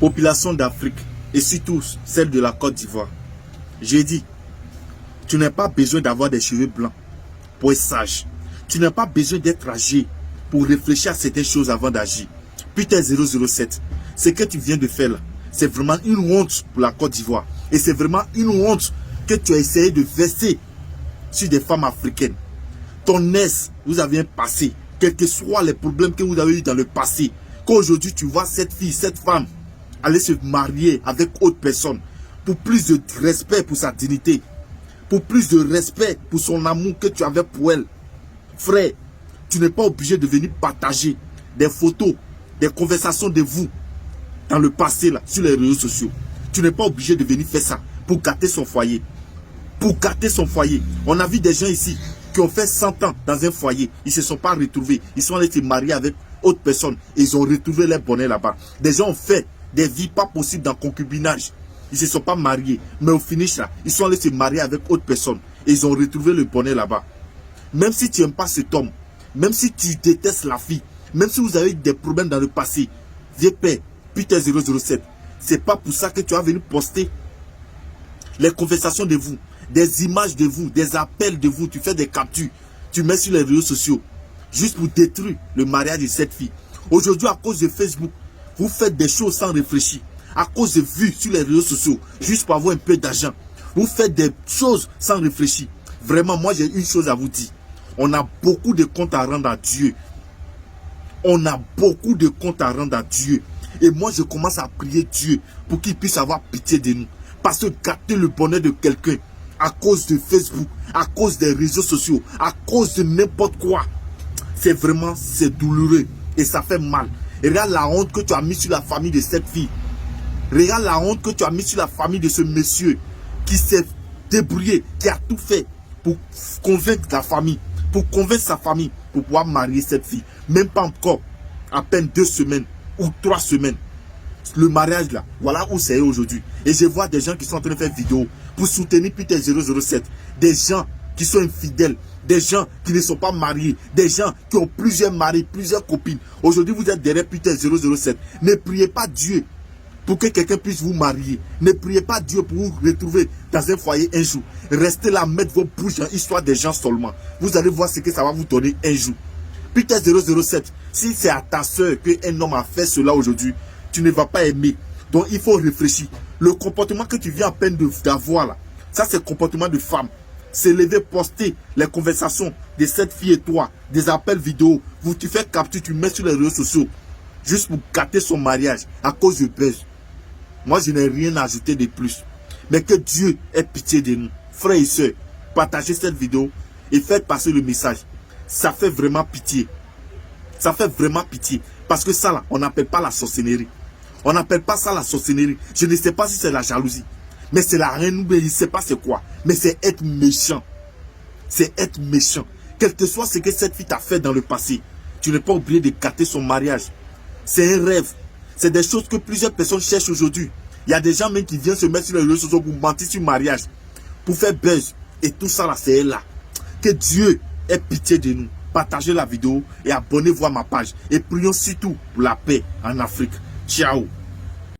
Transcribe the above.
Population d'Afrique et surtout celle de la Côte d'Ivoire. J'ai dit, tu n'as pas besoin d'avoir des cheveux blancs pour être sage. Tu n'as pas besoin d'être âgé pour réfléchir à certaines choses avant d'agir. Putain 007, ce que tu viens de faire là, c'est vraiment une honte pour la Côte d'Ivoire. Et c'est vraiment une honte que tu as essayé de verser sur des femmes africaines. Ton ex, vous avez un passé, quels que soient les problèmes que vous avez eu dans le passé, qu'aujourd'hui tu vois cette fille, cette femme, aller se marier avec autre personne, pour plus de respect pour sa dignité, pour plus de respect pour son amour que tu avais pour elle. Frère, tu n'es pas obligé de venir partager des photos, des conversations de vous dans le passé là, sur les réseaux sociaux. Tu n'es pas obligé de venir faire ça pour gâter son foyer. Pour gâter son foyer. On a vu des gens ici qui ont fait 100 ans dans un foyer. Ils ne se sont pas retrouvés. Ils sont allés se marier avec autre personne. Et ils ont retrouvé leur bonheur là-bas. Des gens ont fait des vies pas possibles dans le concubinage. Ils ne se sont pas mariés. Mais au finish là, ils sont allés se marier avec autre personne. Et ils ont retrouvé le bonheur là-bas. Même si tu n'aimes pas cet homme, même si tu détestes la fille, même si vous avez eu des problèmes dans le passé, vieux père, putain 007, c'est pas pour ça que tu vas venir poster les conversations de vous, des images de vous, des appels de vous, tu fais des captures, tu mets sur les réseaux sociaux, juste pour détruire le mariage de cette fille. Aujourd'hui, à cause de Facebook, vous faites des choses sans réfléchir, à cause de vues sur les réseaux sociaux, juste pour avoir un peu d'argent. Vous faites des choses sans réfléchir. Vraiment, moi j'ai une chose à vous dire. On a beaucoup de comptes à rendre à Dieu. On a beaucoup de comptes à rendre à Dieu. Et moi, je commence à prier Dieu pour qu'il puisse avoir pitié de nous. Parce que gâter le bonheur de quelqu'un à cause de Facebook, à cause des réseaux sociaux, à cause de n'importe quoi, c'est vraiment, c'est douloureux. Et ça fait mal. Et regarde la honte que tu as mis sur la famille de cette fille. Regarde la honte que tu as mis sur la famille de ce monsieur qui s'est débrouillé, qui a tout fait pour convaincre la famille, pour convaincre sa famille, pour pouvoir marier cette fille. Même pas encore, à peine 2 semaines ou 3 semaines. Le mariage là, voilà où c'est aujourd'hui. Et je vois des gens qui sont en train de faire vidéo pour soutenir Peter 007. Des gens qui sont infidèles, des gens qui ne sont pas mariés, des gens qui ont plusieurs maris, plusieurs copines. Aujourd'hui, vous êtes derrière Peter 007. Ne priez pas Dieu pour que quelqu'un puisse vous marier. Ne priez pas Dieu pour vous retrouver dans un foyer un jour. Restez là, mettre vos bouches dans l'histoire des gens seulement. Vous allez voir ce que ça va vous donner un jour. Peter 007, si c'est à ta soeur qu'un homme a fait cela aujourd'hui, tu ne vas pas aimer. Donc il faut réfléchir. Le comportement que tu viens à peine d'avoir là, ça c'est le comportement de femme. C'est lever, poster les conversations de cette fille et toi, des appels vidéo. Tu fais capture, tu mets sur les réseaux sociaux, juste pour gâter son mariage à cause de buzz. Moi je n'ai rien à ajouter de plus. Mais que Dieu ait pitié de nous. Frères et sœurs, partagez cette vidéo et faites passer le message. Ça fait vraiment pitié. Ça fait vraiment pitié. Parce que ça là, on n'appelle pas la sorcellerie. On n'appelle pas ça la sorcellerie. Je ne sais pas si c'est la jalousie. Mais c'est la haine, je ne sais pas c'est quoi. Mais c'est être méchant. C'est être méchant. Quel que soit ce que cette fille t'a fait dans le passé, tu n'es pas obligé de gâter son mariage. C'est un rêve. C'est des choses que plusieurs personnes cherchent aujourd'hui. Il y a des gens même qui viennent se mettre sur les réseaux sociaux pour mentir sur le mariage, pour faire buzz. Et tout ça là, c'est là. Que Dieu ait pitié de nous. Partagez la vidéo et abonnez-vous à ma page. Et prions surtout pour la paix en Afrique. Ciao.